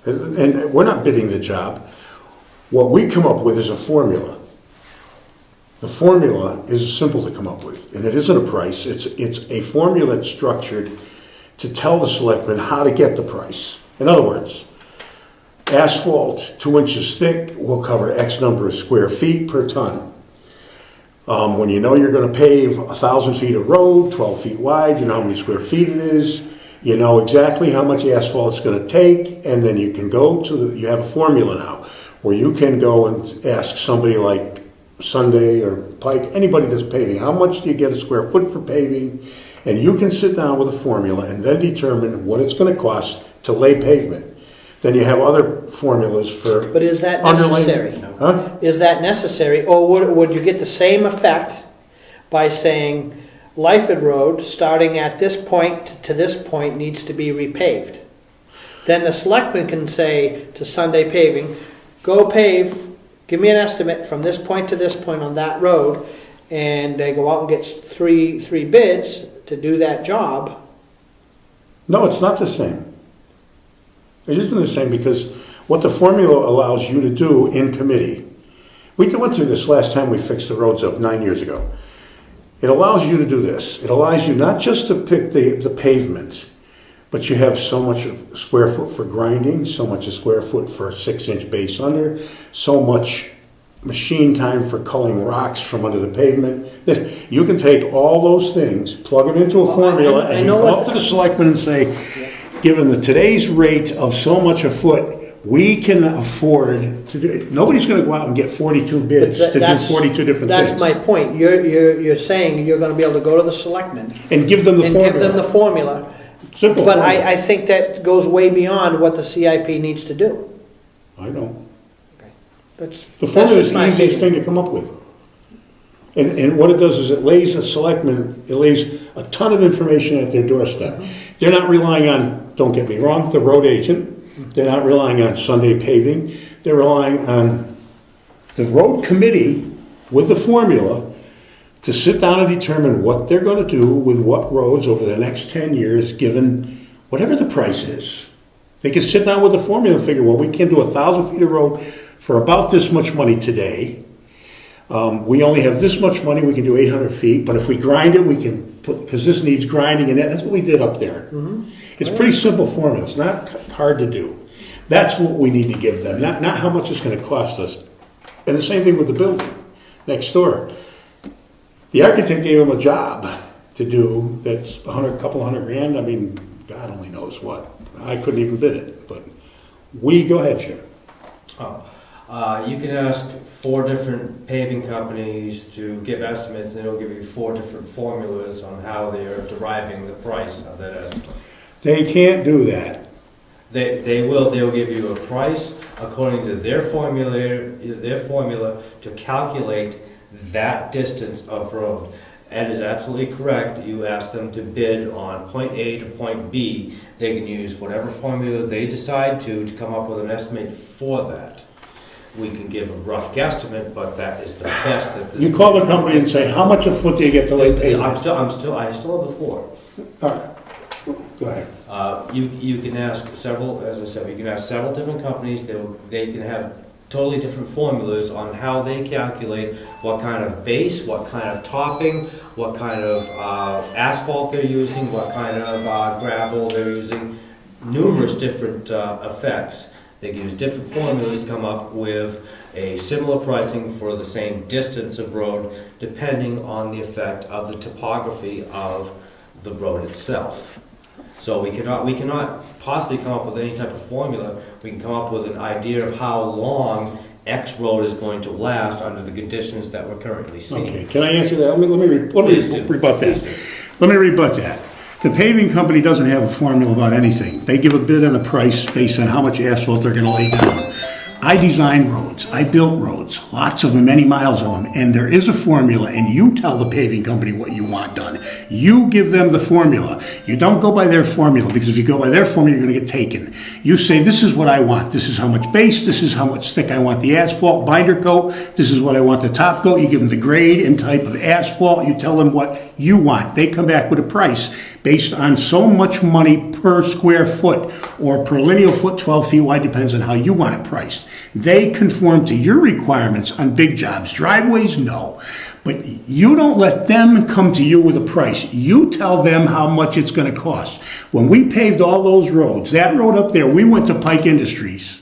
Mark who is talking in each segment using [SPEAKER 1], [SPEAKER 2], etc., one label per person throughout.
[SPEAKER 1] And we're not bidding the job. What we come up with is a formula. The formula is simple to come up with, and it isn't a price. It's a formula that's structured to tell the selectmen how to get the price. In other words, asphalt 2 inches thick will cover X number of square feet per ton. When you know you're going to pave 1,000 feet of road, 12 feet wide, you know how many square feet it is, you know exactly how much asphalt it's going to take, and then you can go to you have a formula now where you can go and ask somebody like Sunday or Pike, anybody that's paving, how much do you get a square foot for paving? And you can sit down with a formula and then determine what it's going to cost to lay pavement. Then you have other formulas for.
[SPEAKER 2] But is that necessary?
[SPEAKER 1] Huh?
[SPEAKER 2] Is that necessary, or would you get the same effect by saying Lyford Road, starting at this point to this point, needs to be repaved? Then the selectman can say to Sunday Paving, go pave, give me an estimate from this point to this point on that road, and they go out and get three bids to do that job.
[SPEAKER 1] No, it's not the same. It isn't the same because what the formula allows you to do in committee, we went through this last time we fixed the roads up 9 years ago. It allows you to do this. It allows you not just to pick the pavement, but you have so much of square foot for grinding, so much a square foot for a 6-inch base under, so much machine time for culling rocks from under the pavement. You can take all those things, plug them into a formula, and you go up to the selectmen and say, given the today's rate of so much a foot, we can afford to do it. Nobody's going to go out and get 42 bids to do 42 different things.
[SPEAKER 2] That's my point. You're saying you're going to be able to go to the selectmen
[SPEAKER 1] and give them the
[SPEAKER 2] formula.
[SPEAKER 1] Simple.
[SPEAKER 2] But I think that goes way beyond what the CIP needs to do.
[SPEAKER 1] I don't.
[SPEAKER 2] Okay.
[SPEAKER 1] The formula is the easiest thing to come up with. And what it does is it lays the selectmen, it lays a ton of information at their doorstep. Mm-hmm. They're not relying on, don't get me wrong, the road agent. They're not relying on Sunday Paving. They're relying on the road committee with the formula to sit down and determine what they're going to do with what roads over the next 10 years, given whatever the price is. They can sit down with the formula and figure, well, we can do 1,000 feet of road for about this much money today. We only have this much money, we can do 800 feet, but if we grind it, we can put, because this needs grinding, and that's what we did up there. Mm-hmm. It's a pretty simple formula. It's not hard to do. That's what we need to give them, not how much it's going to cost us. And the same thing with the building next door. The architect gave them a job to do that's a couple hundred grand. I mean, God only knows what. I couldn't even bid it, but go ahead, Jim.
[SPEAKER 3] You can ask 4 different paving companies to give estimates, and they'll give you 4 different formulas on how they are deriving the price of that estimate.
[SPEAKER 1] They can't do that.
[SPEAKER 3] They will. They'll give you a price according to their formula to calculate that distance of road. Ed is absolutely correct. You ask them to bid on point A to point B. They can use whatever formula they decide to come up with an estimate for that. We can give a rough guesstimate, but that is the best that this.
[SPEAKER 1] You call the company and say, how much a foot do you get to lay pavement?
[SPEAKER 3] I still have the floor.
[SPEAKER 1] All right. Go ahead.
[SPEAKER 3] You can ask several, as I said, you can ask several different companies. They can have totally different formulas on how they calculate what kind of base, what kind of topping, what kind of asphalt they're using, what kind of gravel they're using. Numerous different effects. They can use different formulas to come up with a similar pricing for the same distance of road, depending on the effect of the topography of the road itself. So we cannot possibly come up with any type of formula. We can come up with an idea of how long X road is going to last under the conditions that we're currently seeing.
[SPEAKER 1] Okay, can I answer that? Let me rebut that. Let me rebut that. The paving company doesn't have a formula about anything. They give a bid and a price based on how much asphalt they're going to lay down. I design roads. I built roads, lots of them, many miles of them, and there is a formula, and you tell the paving company what you want done. You give them the formula. You don't go by their formula, because if you go by their formula, you're going to get taken. You say, this is what I want. This is how much base. This is how much thick I want the asphalt binder coat. This is what I want the top coat. You give them the grade and type of asphalt. You tell them what you want. They come back with a price based on so much money per square foot or per lineal foot, 12 feet wide, depends on how you want it priced. They conform to your requirements on big jobs. Driveways, no. But you don't let them come to you with a price. You tell them how much it's going to cost. When we paved all those roads, that road up there, we went to Pike Industries.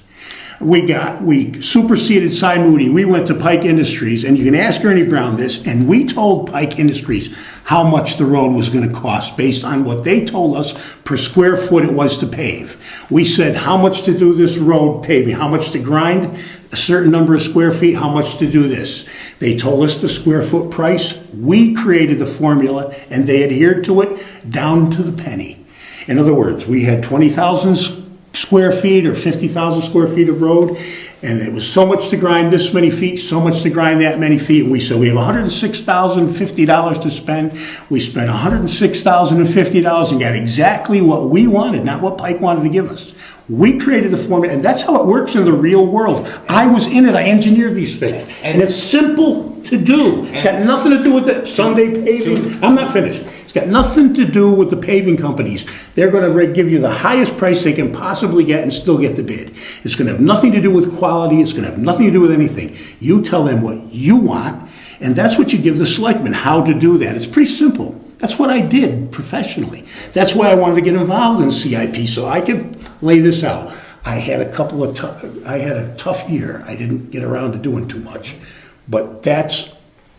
[SPEAKER 1] We superseded Cy Moody. We went to Pike Industries, and you can ask Ernie Brown this, and we told Pike Industries how much the road was going to cost based on what they told us per square foot it was to pave. We said how much to do this road paving, how much to grind a certain number of square feet, how much to do this. They told us the square foot price. We created the formula, and they adhered to it down to the penny. In other words, we had 20,000 square feet or 50,000 square feet of road, and it was so much to grind this many feet, so much to grind that many feet. We said we have $106,050 to spend. We spent $106,050 and got exactly what we wanted, not what Pike wanted to give us. We created the formula, and that's how it works in the real world. I was in it. I engineered these things. And it's simple to do. It's got nothing to do with the Sunday paving. I'm not finished. It's got nothing to do with the paving companies. They're going to give you the highest price they can possibly get and still get the bid. It's going to have nothing to do with quality. It's going to have nothing to do with anything. You tell them what you want, and that's what you give the selectmen, how to do that. It's pretty simple. That's what I did professionally. That's why I wanted to get involved in CIP, so I could lay this out. I had a tough year. I didn't get around to doing too much. But that's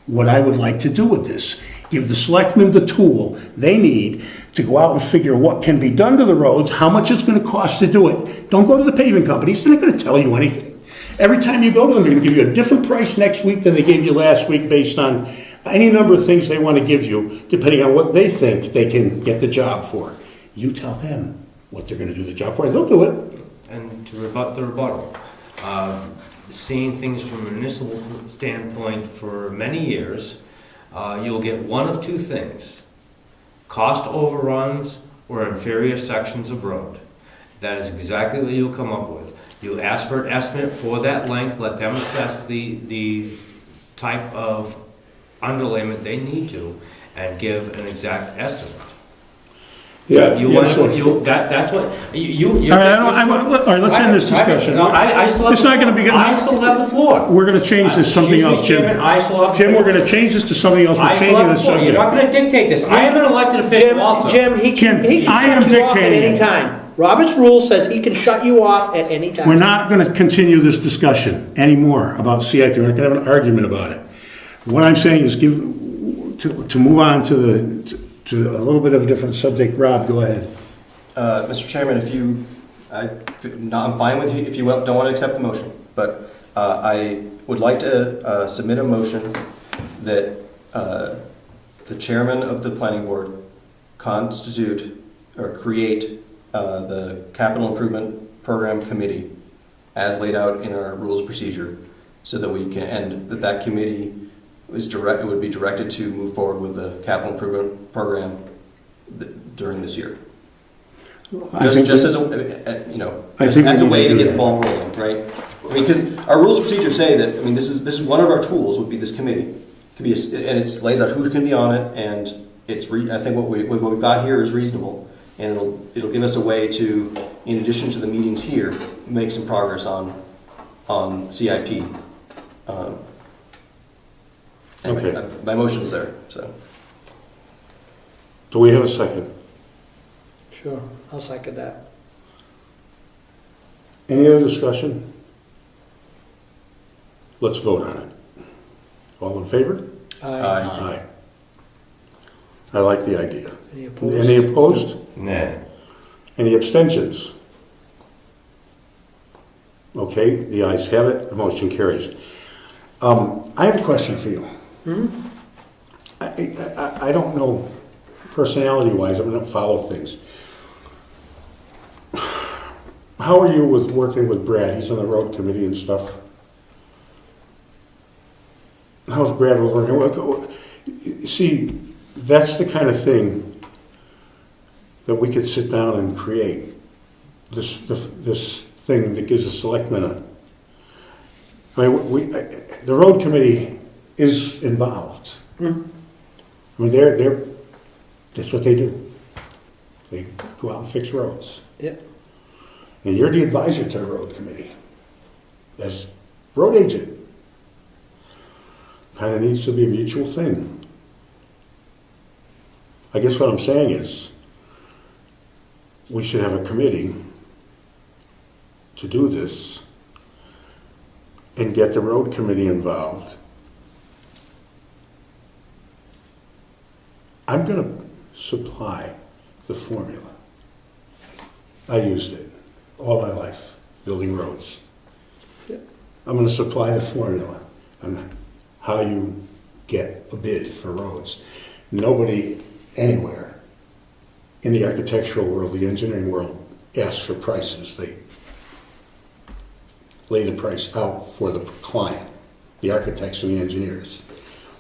[SPEAKER 1] what I would like to do with this. Give the selectmen the tool they need to go out and figure what can be done to the roads, how much it's going to cost to do it. Don't go to the paving companies. They're not going to tell you anything. Every time you go to them, they're going to give you a different price next week than they gave you last week based on any number of things they want to give you, depending on what they think they can get the job for. You tell them what they're going to do the job for, and they'll do it.
[SPEAKER 3] And to rebut the rebuttal, seeing things from a municipal standpoint for many years, you'll get one of two things: cost overruns or inferior sections of road. That is exactly what you'll come up with. You ask for an estimate for that length, let them assess the type of underlayment they need to, and give an exact estimate.
[SPEAKER 1] Yeah,
[SPEAKER 3] that's what you.
[SPEAKER 1] All right, let's end this discussion.
[SPEAKER 3] I still have
[SPEAKER 1] it's not going to be good.
[SPEAKER 3] I still have the floor.
[SPEAKER 1] We're going to change this to something else, Jim. Jim, we're going to change this to something else. We're changing the subject.
[SPEAKER 3] You're not going to dictate this. I am an elected official also.
[SPEAKER 2] Jim, he can shut you off at any time. Robert's rule says he can shut you off at any time.
[SPEAKER 1] We're not going to continue this discussion anymore about CIP. We're not going to have an argument about it. What I'm saying is to move on to a little bit of a different subject. Rob, go ahead.
[SPEAKER 4] Mr. Chairman, I'm fine with you if you don't want to accept the motion, but I would like to submit a motion that the chairman of the planning board constitute or create the capital improvement program committee as laid out in our rules of procedure, so that we can, and that committee would be directed to move forward with the capital improvement program during this year. Just as a way to get the ball rolling, right? I mean, because our rules of procedure say that. I mean, this is one of our tools. Would be this committee. It could be, and it lays out who can be on it, and I think what we've got here is reasonable, and it'll give us a way to, in addition to the meetings here, make some progress on CIP. Anyway,
[SPEAKER 1] Okay.
[SPEAKER 4] My motion is there. So,
[SPEAKER 1] Do we have a second?
[SPEAKER 2] Sure, I'll second that.
[SPEAKER 1] Any other discussion? Let's vote on it. All in favor? Aye. I like the idea.
[SPEAKER 2] Any opposed?
[SPEAKER 1] Any opposed?
[SPEAKER 3] Nah.
[SPEAKER 1] Any abstentions? Okay, the ayes have it. The motion carries. I have a question for you. I don't know, personality-wise, I don't follow things. How are you with working with Brad? He's on the road committee and stuff. How's Brad working? See, that's the kind of thing that we could sit down and create. This thing that gives the selectmen a... I mean, the road committee is involved. I I mean, that's what they do. They go out and fix roads.
[SPEAKER 2] Yeah.
[SPEAKER 1] And you're the advisor to the road committee. As road agent. Kind of needs to be a mutual thing. I guess what I'm saying is, we should have a committee to do this and get the road committee involved. I'm going to supply the formula. I used it all my life, building roads.
[SPEAKER 2] Yeah.
[SPEAKER 1] I'm going to supply the formula on how you get a bid for roads. Nobody anywhere in the architectural world, the engineering world, asks for prices. They lay the price out for the client, the architects and the engineers.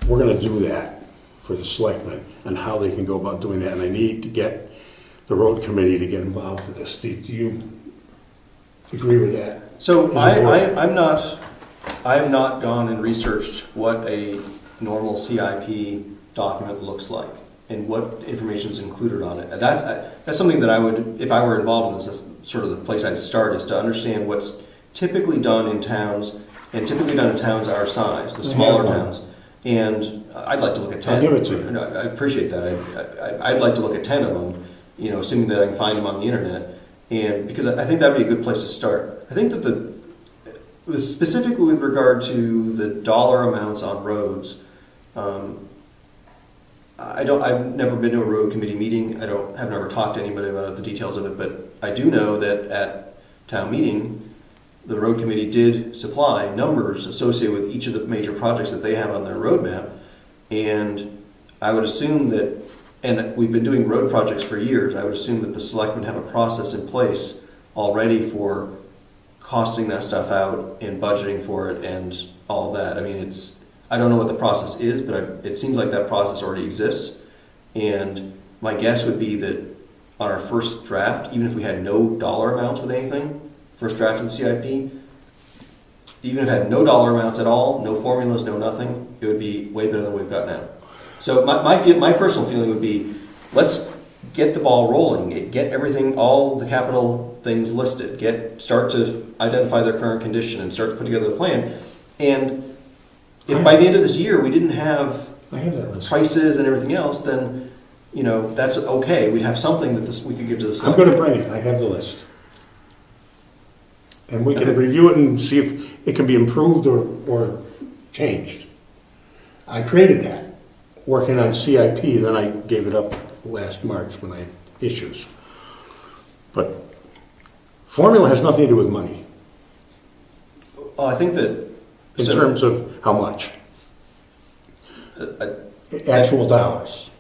[SPEAKER 1] We're going to do that for the selectmen and how they can go about doing that. And I need to get the road committee to get involved with this. Do you agree with that?
[SPEAKER 4] So I have not gone and researched what a normal CIP document looks like and what information is included on it. That's something that I would, if I were involved in this, that's sort of the place I'd start, is to understand what's typically done in towns, and typically done in towns our size, the smaller towns. And I'd like to look at 10.
[SPEAKER 1] I'll give it to you.
[SPEAKER 4] I appreciate that. I'd like to look at 10 of them, assuming that I can find them on the internet. And because I think that'd be a good place to start. I think that specifically with regard to the dollar amounts on roads, I've never been to a road committee meeting. I've never talked to anybody about the details of it, but I do know that at town meeting, the road committee did supply numbers associated with each of the major projects that they have on their roadmap. And I would assume that, and we've been doing road projects for years, I would assume that the selectmen have a process in place already for costing that stuff out and budgeting for it and all of that. I mean, I don't know what the process is, but it seems like that process already exists. And my guess would be that on our first draft, even if we had no dollar amounts with anything, first draft of the CIP, even if it had no dollar amounts at all, no formulas, no nothing, it would be way better than we've got now. So my personal feeling would be, let's get the ball rolling, get everything, all the capital things listed, start to identify their current condition and start to put together a plan. And if by the end of this year we didn't have
[SPEAKER 1] that list.
[SPEAKER 4] Prices and everything else, then that's okay. We'd have something that we could give to the
[SPEAKER 1] I'm
[SPEAKER 4] select.
[SPEAKER 1] going to bring it. I have the list. And we can review it and see if it can be improved or changed. I created that, working on CIP, then I gave it up last March when I had issues. But formula has nothing to do with money,
[SPEAKER 4] Well, I think that
[SPEAKER 1] in terms of how much. Actual dollars.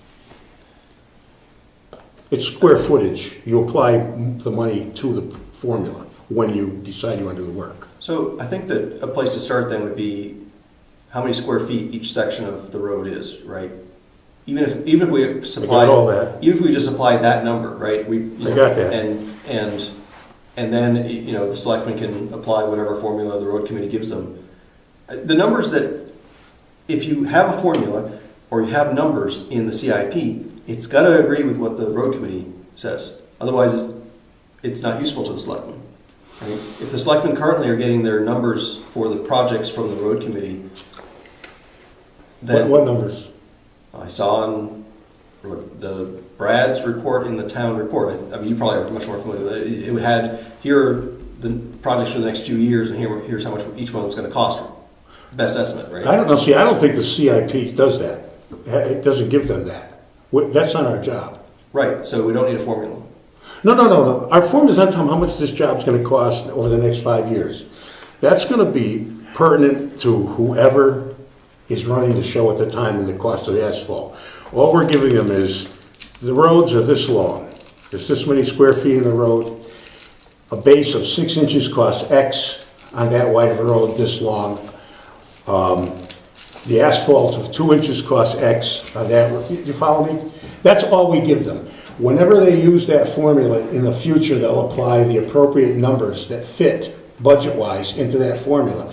[SPEAKER 1] It's square footage. You apply the money to the formula when you decide you want to do the work.
[SPEAKER 4] So I think that a place to start then would be how many square feet each section of the road is, right? Even if we supply
[SPEAKER 1] all that.
[SPEAKER 4] even if we just apply that number, right?
[SPEAKER 1] I got that.
[SPEAKER 4] And then the selectmen can apply whatever formula the road committee gives them. The numbers that, if you have a formula or you have numbers in the CIP, it's got to agree with what the road committee says. Otherwise, it's not useful to the selectmen. Right? If the selectmen currently are getting their numbers for the projects from the road committee, then
[SPEAKER 1] What numbers?
[SPEAKER 4] I saw in the Brad's report in the town report. I mean, you probably are much more familiar with it. It had, here are the projects for the next few years, and here's how much each one is going to cost. Best estimate, right?
[SPEAKER 1] I don't know. See, I don't think the CIP does that. It doesn't give them that. That's not our job.
[SPEAKER 4] Right. So we don't need a formula.
[SPEAKER 1] No. Our formula is not telling how much this job's going to cost over the next 5 years. That's going to be pertinent to whoever is running the show at the time and the cost of the asphalt. All we're giving them is the roads are this long. There's this many square feet in the road. A base of 6 inches costs X on that wide of a road this long. The asphalt of 2 inches costs X on that. You follow me? That's all we give them. Whenever they use that formula in the future, they'll apply the appropriate numbers that fit budget-wise, into that formula.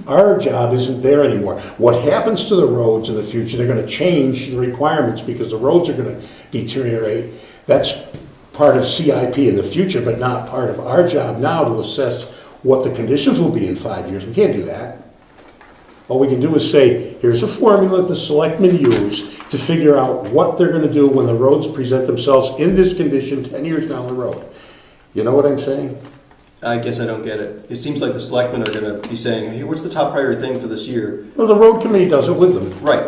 [SPEAKER 1] Our job isn't there anymore. What happens to the roads in the future, they're gonna change the requirements because the roads are gonna deteriorate. That's part of CIP in the future, but not part of our job now to assess what the conditions will be in 5 years. We can't do that. All we can do is say, here's a formula the selectmen use to figure out what they're gonna do when the roads present themselves in this condition 10 years down the road. You know what I'm saying?
[SPEAKER 4] I guess I don't get it. It seems like the selectmen are gonna be saying, hey, what's the top priority thing for this year?
[SPEAKER 1] Well, the road committee does it with them.
[SPEAKER 4] Right.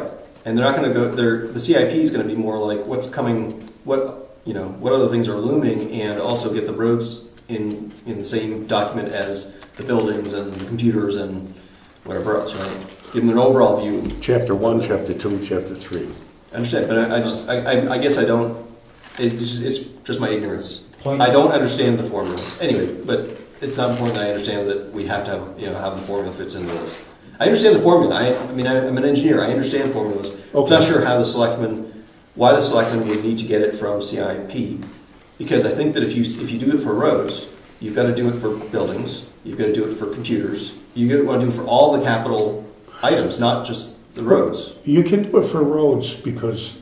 [SPEAKER 4] And they're not gonna go, the CIP is gonna be more like what's coming, what other things are looming, and also get the roads in the same document as the buildings and the computers and whatever else, right? Give them an overall view.
[SPEAKER 1] Chapter 1, Chapter 2, Chapter 3.
[SPEAKER 4] I understand, but I guess I don't, it's just my ignorance.
[SPEAKER 3] Point-
[SPEAKER 4] I don't understand the formula. Anyway, but it's not important that I understand that we have to have, how the formula fits into this. I understand the formula. I'm an engineer. I understand formulas. I'm
[SPEAKER 1] Okay.
[SPEAKER 4] not sure why the selectmen would need to get it from CIP, because I think that if you do it for roads, you've got to do it for buildings, you've got to do it for computers, you want to do it for all the capital items, not just the roads.
[SPEAKER 1] You can do it for roads because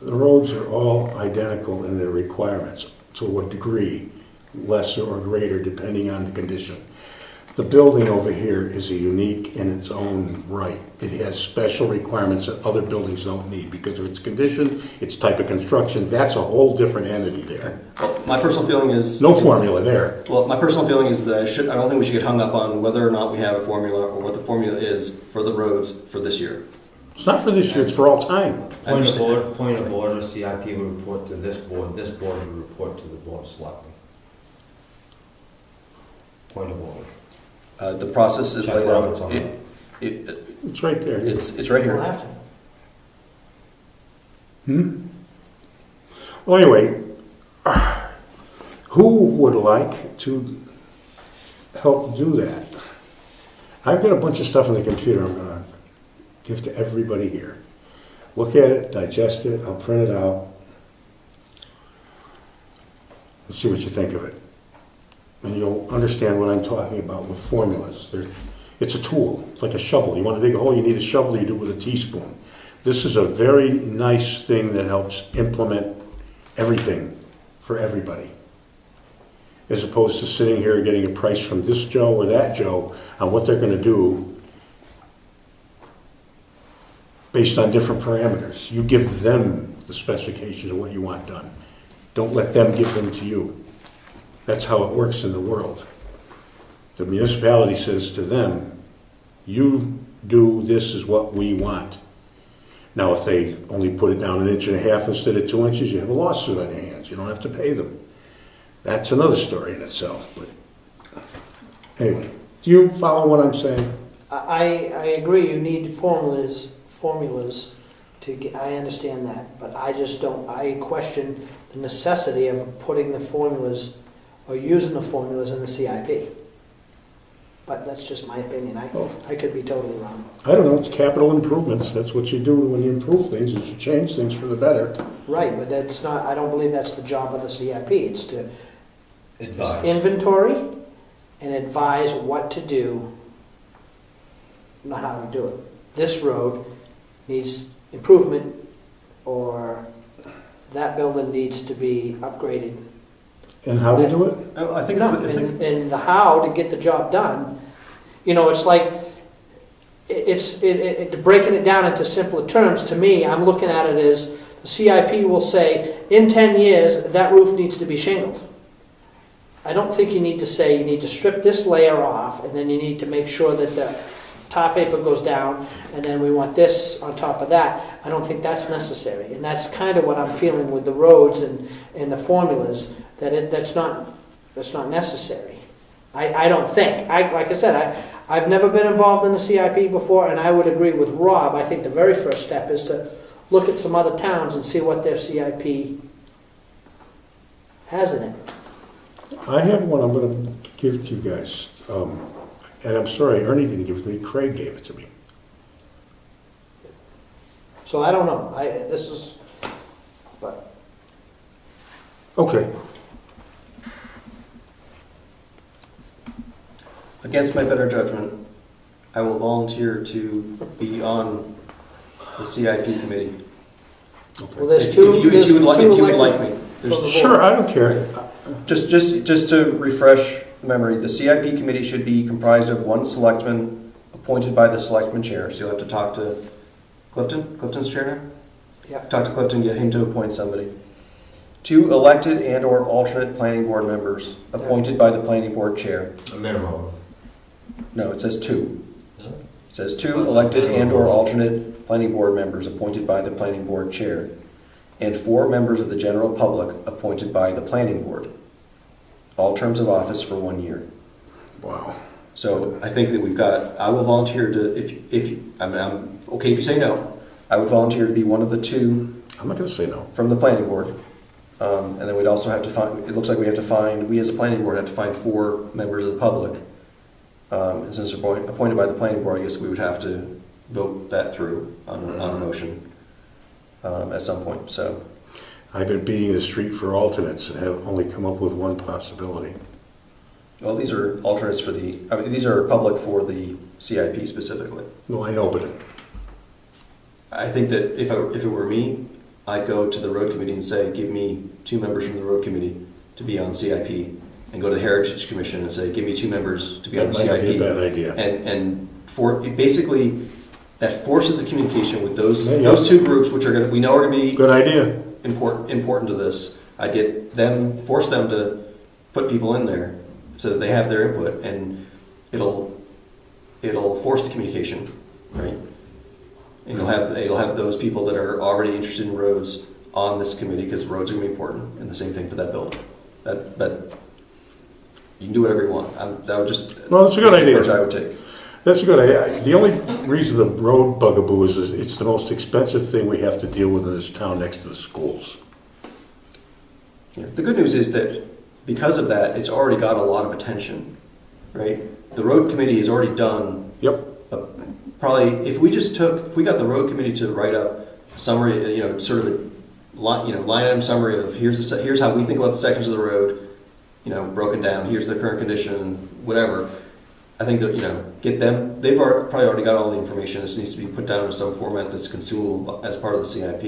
[SPEAKER 1] the roads are all identical in their requirements to a degree, lesser or greater depending on the condition. The building over here is a unique in its own right. It has special requirements that other buildings don't need because of its condition, its type of construction. That's a whole different entity there.
[SPEAKER 4] Well, my personal feeling is
[SPEAKER 1] No formula there.
[SPEAKER 4] Well, my personal feeling is that I don't think we should get hung up on whether or not we have a formula or what the formula is for the roads for this year.
[SPEAKER 1] It's not for this year, it's for all time.
[SPEAKER 3] Point of order, CIP would report to this board would report to the Board of Selectmen. Point of order.
[SPEAKER 4] The process is
[SPEAKER 3] Check
[SPEAKER 4] laid
[SPEAKER 3] Robert's
[SPEAKER 4] out.
[SPEAKER 3] on it.
[SPEAKER 1] It's right there.
[SPEAKER 4] It's right
[SPEAKER 2] You
[SPEAKER 4] here.
[SPEAKER 2] don't have to.
[SPEAKER 1] Well, anyway, who would like to help do that? I've got a bunch of stuff on the computer I'm going to give to everybody here. Look at it, digest it, I'll print it out. Let's see what you think of it. And you'll understand what I'm talking about with formulas. It's a tool. It's like a shovel. You want to dig a hole, you need a shovel, you do it with a teaspoon. This is a very nice thing that helps implement everything for everybody. As opposed to sitting here and getting a price from this Joe or that Joe on what they're going to do based on different parameters. You give them the specifications of what you want done. Don't let them give them to you. That's how it works in the world. The municipality says to them, you do, this is what we want. Now, if they only put it down 1.5 inches instead of 2 inches, you have a lawsuit on your hands. You don't have to pay them. That's another story in itself. But anyway, do you follow what I'm saying?
[SPEAKER 2] I agree, you need formulas to get, I understand that, but I just don't, I question the necessity of putting the formulas or using the formulas in the CIP. But that's just my opinion, I could be totally wrong.
[SPEAKER 1] I don't know, it's capital improvements. That's what you do when you improve things, is you change things for the better.
[SPEAKER 2] Right, but that's not, I don't believe that's the job of the CIP, it's to
[SPEAKER 3] Advise.
[SPEAKER 2] inventory and advise what to do, not how to do it. This road needs improvement, or that building needs to be upgraded.
[SPEAKER 1] And how to do it?
[SPEAKER 4] I think,
[SPEAKER 2] No, and the how to get the job done, it's like, breaking it down into simpler terms, to me, I'm looking at it as, the CIP will say, in 10 years, that roof needs to be shingled. I don't think you need to say, you need to strip this layer off, and then you need to make sure that the top paper goes down, and then we want this on top of that. I don't think that's necessary, and that's kind of what I'm feeling with the roads and the formulas, that's not necessary. I don't think. Like I said, I've never been involved in the CIP before, and I would agree with Rob. I think the very first step is to look at some other towns and see what their CIP has in it.
[SPEAKER 1] I have one I'm going to give to you guys. And I'm sorry, Ernie didn't give it to me, Craig gave it to me.
[SPEAKER 2] So I don't know. But
[SPEAKER 1] Okay.
[SPEAKER 4] against my better judgment, I will volunteer to be on the CIP committee.
[SPEAKER 2] Well, there's
[SPEAKER 4] If
[SPEAKER 2] two,
[SPEAKER 4] you
[SPEAKER 2] there's
[SPEAKER 4] would like,
[SPEAKER 2] two
[SPEAKER 4] if you would like
[SPEAKER 2] elected
[SPEAKER 4] me.
[SPEAKER 2] from the board.
[SPEAKER 1] Sure, I don't care.
[SPEAKER 4] Just to refresh memory, the CIP committee should be comprised of one selectman appointed by the selectman chair. So you'll have to talk to Clifton. Clifton's chair now?
[SPEAKER 2] Yeah.
[SPEAKER 4] Talk to Clifton, get him to appoint somebody. 2 elected and/or alternate planning board members appointed by the planning board chair.
[SPEAKER 3] A minimum.
[SPEAKER 4] No, it says 2.
[SPEAKER 3] Yeah.
[SPEAKER 4] It says 2 elected and/or alternate planning board members appointed by the planning board chair, and 4 members of the general public appointed by the planning board. All terms of office for 1 year.
[SPEAKER 1] Wow.
[SPEAKER 4] So I think that we've got, I will volunteer to, I'm okay if you say no, I would volunteer to be one of the 2
[SPEAKER 1] I'm not gonna say no.
[SPEAKER 4] from the planning board. And then we'd also have to find, it looks like we have to find, we as a planning board have to find 4 members of the public. And since they're appointed by the planning board, I guess we would have to vote that through on a motion at some point, so.
[SPEAKER 1] I've been beating the street for alternates and have only come up with one possibility.
[SPEAKER 4] Well, these are alternates for these are public for the CIP specifically.
[SPEAKER 1] No, I know, but
[SPEAKER 4] I think that if it were me, I'd go to the road committee and say, give me 2 members from the road committee to be on CIP, and go to the Heritage Commission and say, give me 2 members to be on the
[SPEAKER 1] that might not be a
[SPEAKER 4] CIP.
[SPEAKER 1] bad idea.
[SPEAKER 4] And for basically, that forces the communication with those
[SPEAKER 1] Yeah.
[SPEAKER 4] those 2 groups, which we know are going to be
[SPEAKER 1] Good idea.
[SPEAKER 4] important to this. I'd force them to put people in there so that they have their input, and it'll force the communication, right? And you'll have those people that are already interested in roads on this committee, because roads are going to be important, and the same thing for that building. But you can do whatever you want. That would just
[SPEAKER 1] No, that's a good idea.
[SPEAKER 4] approach I would take.
[SPEAKER 1] That's a good idea. The only reason the road bugaboo is it's the most expensive thing we have to deal with in this town next to the schools.
[SPEAKER 4] Yeah. The good news is that because of that, it's already got a lot of attention, right? The road committee has already done.
[SPEAKER 1] Yep.
[SPEAKER 4] Probably, if we got the road committee to write up a summary, sort of a line item summary of here's how we think about the sections of the road, broken down. Here's the current condition, whatever. I think that get them. They've probably already got all the information. This needs to be put down in some format that's consumable as part of the CIP.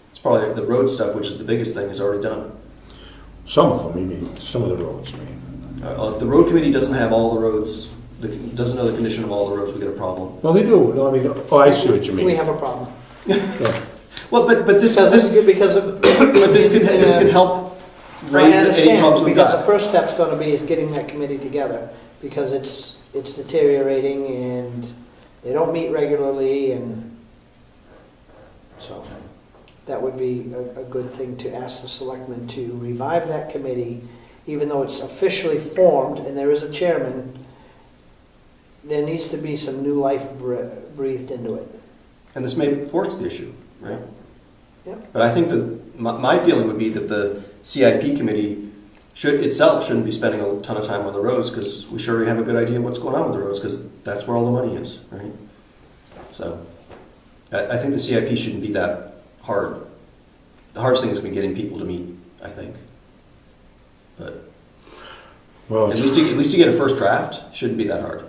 [SPEAKER 4] It's probably the road stuff, which is the biggest thing, is already done.
[SPEAKER 1] Some of them, I mean, some of the roads, I mean.
[SPEAKER 4] If the road committee doesn't have all the roads, doesn't know the condition of all the roads, we got a problem.
[SPEAKER 1] Well, they do. No, I mean, I see what you mean.
[SPEAKER 2] We have a problem.
[SPEAKER 1] Yeah.
[SPEAKER 4] Well, but this can help raise
[SPEAKER 2] I
[SPEAKER 4] any
[SPEAKER 2] understand,
[SPEAKER 4] problems we've
[SPEAKER 2] because the
[SPEAKER 4] got.
[SPEAKER 2] first step's gonna be is getting that committee together, because it's deteriorating and they don't meet regularly, and so that would be a good thing to ask the selectmen to revive that committee, even though it's officially formed and there is a chairman. There needs to be some new life breathed into it.
[SPEAKER 4] And this may force the issue, right?
[SPEAKER 2] Yeah.
[SPEAKER 4] But I think that my feeling would be that the CIP committee shouldn't be spending a ton of time on the roads, because we sure have a good idea of what's going on with the roads, because that's where all the money is, right? So I think the CIP shouldn't be that hard. The hardest thing is going to be getting people to meet, I think. But
[SPEAKER 1] Well,
[SPEAKER 4] at least to get a first draft shouldn't be that hard.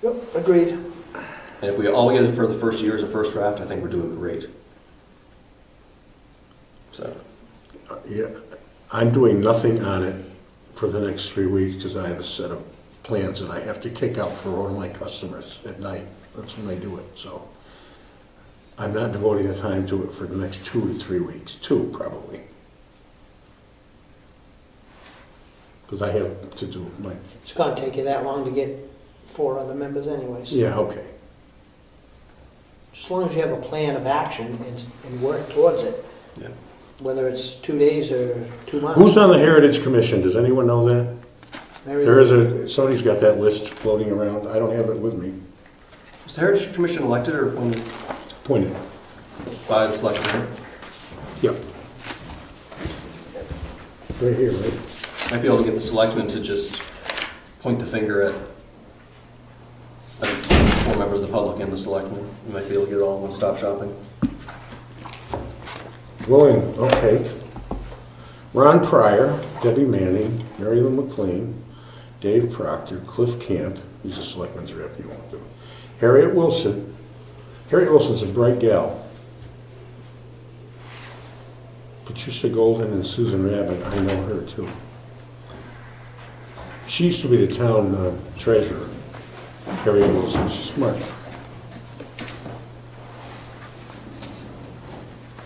[SPEAKER 2] Yep, agreed.
[SPEAKER 4] And if all we get for the first year is a first draft, I think we're doing great. So.
[SPEAKER 1] yeah, I'm doing nothing on it for the next 3 weeks because I have a set of plans that I have to kick out for one of my customers at night. That's when I do it, so. I'm not devoting the time to it for the next 2 to 3 weeks. 2, probably. Because I have to do my,
[SPEAKER 2] It's gonna take you that long to get 4 other members anyways.
[SPEAKER 1] yeah, okay.
[SPEAKER 2] As long as you have a plan of action and work towards it,
[SPEAKER 4] Yeah.
[SPEAKER 2] whether it's 2 days or 2 months.
[SPEAKER 1] Who's on the Heritage Commission? Does anyone know that?
[SPEAKER 2] Mary
[SPEAKER 1] There is somebody's got that list floating around. I don't have it with me.
[SPEAKER 4] Was the Heritage Commission elected or appointed
[SPEAKER 1] Pointed.
[SPEAKER 4] by the selectmen?
[SPEAKER 1] Yep. Right here, right?
[SPEAKER 4] Might be able to get the selectmen to just point the finger at 4 members of the public and the selectmen. You might be able to get it all in one-stop shopping.
[SPEAKER 1] Going, okay. Ron Pryor, Debbie Manning, Mary Lou McLean, Dave Proctor, Cliff Camp, he's a selectman's rep, you won't do. Harriet Wilson. Harriet Wilson's a bright gal. Patricia Golden and Susan Rabbit, I know her too. She used to be the town treasurer. Harriet Wilson, she's smart.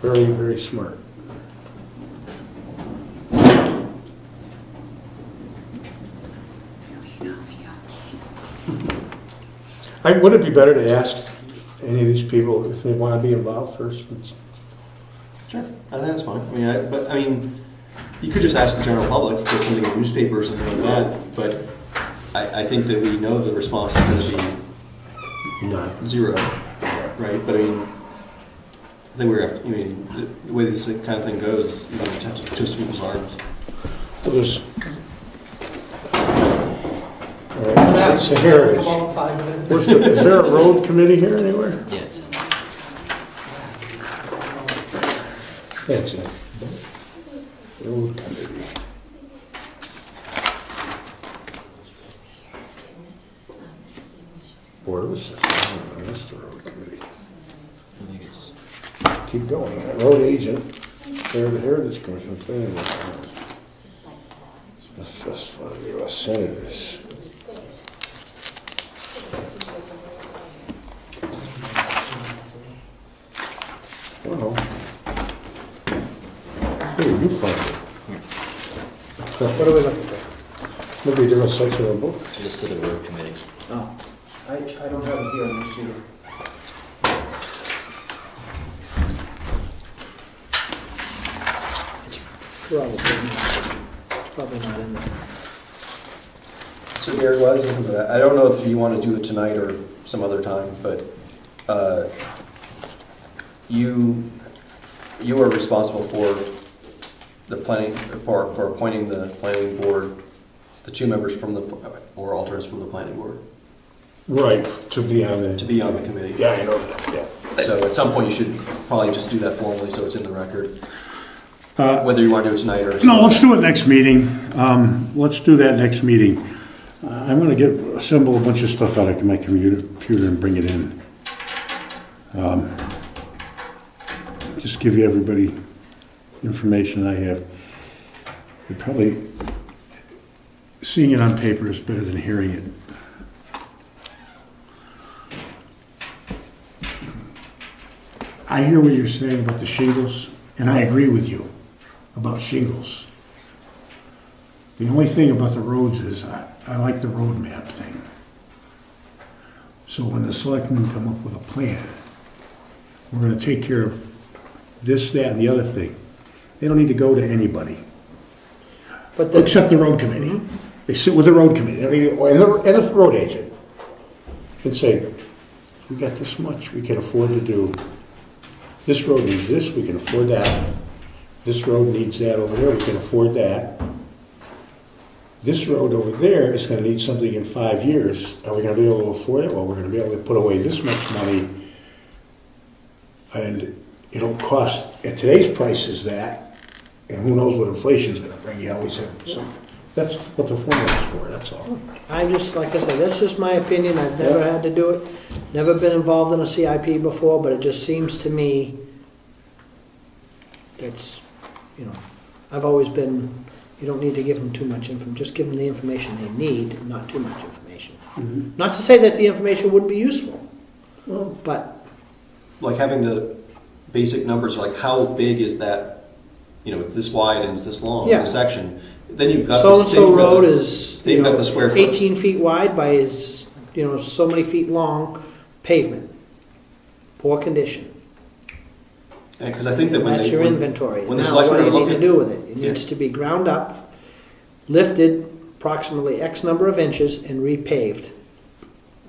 [SPEAKER 1] Very, very smart. Would it be better to ask any of these people if they want to be involved first?
[SPEAKER 4] Sure, I think that's fine. I mean, you could just ask the general public, put something in the newspaper or something like that, but I think that we know the response is going to be
[SPEAKER 1] None.
[SPEAKER 4] 0, right? But I mean, I think the way this kind of thing goes is you have to twist people's arms.
[SPEAKER 1] Well, there's... All right, it's the Heritage. Is there a road committee here anywhere?
[SPEAKER 5] Yes.
[SPEAKER 1] That's it. Road committee. Board of Assessment, that's the road committee. Keep going. Road agent, chair of the Heritage Commission, planning board. The first one of the U.S. Senators. Well, here, you find it.
[SPEAKER 2] What are we looking for?
[SPEAKER 1] Maybe a different section of the book.
[SPEAKER 5] List of the road committees.
[SPEAKER 2] Oh,
[SPEAKER 4] I don't have it here on this sheet.
[SPEAKER 2] it's probably not in there.
[SPEAKER 4] So Gary, why is looking for that? I don't know if you want to do it tonight or some other time, but you are responsible for the planning, for appointing the planning board, the 2 members from the, or alternates from the planning board.
[SPEAKER 1] Right, to be on
[SPEAKER 4] To
[SPEAKER 1] the...
[SPEAKER 4] be on the committee.
[SPEAKER 1] Yeah, I know that, yeah.
[SPEAKER 4] So at some point you should probably just do that formally so it's in the record. Whether you want to do it tonight or...
[SPEAKER 1] No, let's do it next meeting. Let's do that next meeting. I'm going to assemble a bunch of stuff out of my computer and bring it in. Just give you everybody information I have. But probably seeing it on paper is better than hearing it. I hear what you're saying about the shingles, and I agree with you about shingles. The only thing about the roads is I like the road map thing. So when the selectmen come up with a plan, we're gonna take care of this, that, and the other thing. They don't need to go to anybody,
[SPEAKER 2] But the,
[SPEAKER 1] except the road committee. They sit with the road committee, and the road agent, and say, we got this much, we can afford to do. This road needs this, we can afford that. This road needs that over there, we can afford that. This road over there is gonna need something in 5 years. Are we gonna be able to afford it? Well, we're gonna be able to put away this much money. And it'll cost, at today's prices, that, and who knows what inflation's gonna bring, you always have some. That's what the formula's for, that's all.
[SPEAKER 2] I just, like I said, that's just my opinion. I've never had to do it. Never been involved in a CIP before, but it just seems to me that's, I've always been, you don't need to give them too much information. Just give them the information they need, not too much information. Not to say that the information wouldn't be useful, but
[SPEAKER 4] Like having the basic numbers, like how big is that, it's this wide and it's this long,
[SPEAKER 2] Yeah.
[SPEAKER 4] the section. Then you've got
[SPEAKER 2] so-and-so road is,
[SPEAKER 4] then you've got the square foot.
[SPEAKER 2] 18 feet wide by is, so many feet long, pavement, poor condition.
[SPEAKER 4] Because I think that when
[SPEAKER 2] That's
[SPEAKER 4] they,
[SPEAKER 2] your
[SPEAKER 4] when-
[SPEAKER 2] inventory.
[SPEAKER 4] when the
[SPEAKER 2] Now, what
[SPEAKER 4] selectmen
[SPEAKER 2] do you
[SPEAKER 4] are
[SPEAKER 2] need to
[SPEAKER 4] looking-
[SPEAKER 2] do with it? It
[SPEAKER 4] Yeah.
[SPEAKER 2] needs to be ground up, lifted approximately X number of inches, and repaved.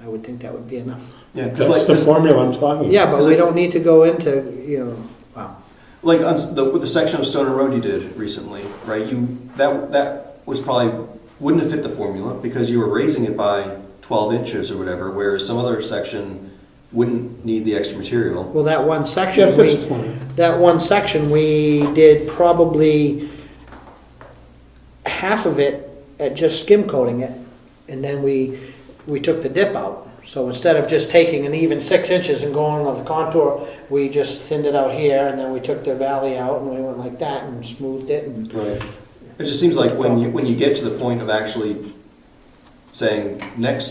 [SPEAKER 2] I would think that would be enough.
[SPEAKER 4] Yeah, because
[SPEAKER 1] That's the formula I'm talking about.
[SPEAKER 2] Yeah, but
[SPEAKER 4] 'cause
[SPEAKER 2] we
[SPEAKER 4] it-
[SPEAKER 2] don't need to go into, wow.
[SPEAKER 4] like with the section of Stoner Road you did recently, right? That was probably wouldn't have fit the formula because you were raising it by 12 inches or whatever, whereas some other section wouldn't need the extra material.
[SPEAKER 2] Well, that one section,
[SPEAKER 1] Yeah, fits the formula.
[SPEAKER 2] we did probably half of it at just skim coating it and then we took the dip out. So instead of just taking an even 6 inches and going on the contour, we just thinned it out here, and then we took the valley out, and we went like that and smoothed it. And
[SPEAKER 4] Right. It just seems like when you get to the point of actually saying next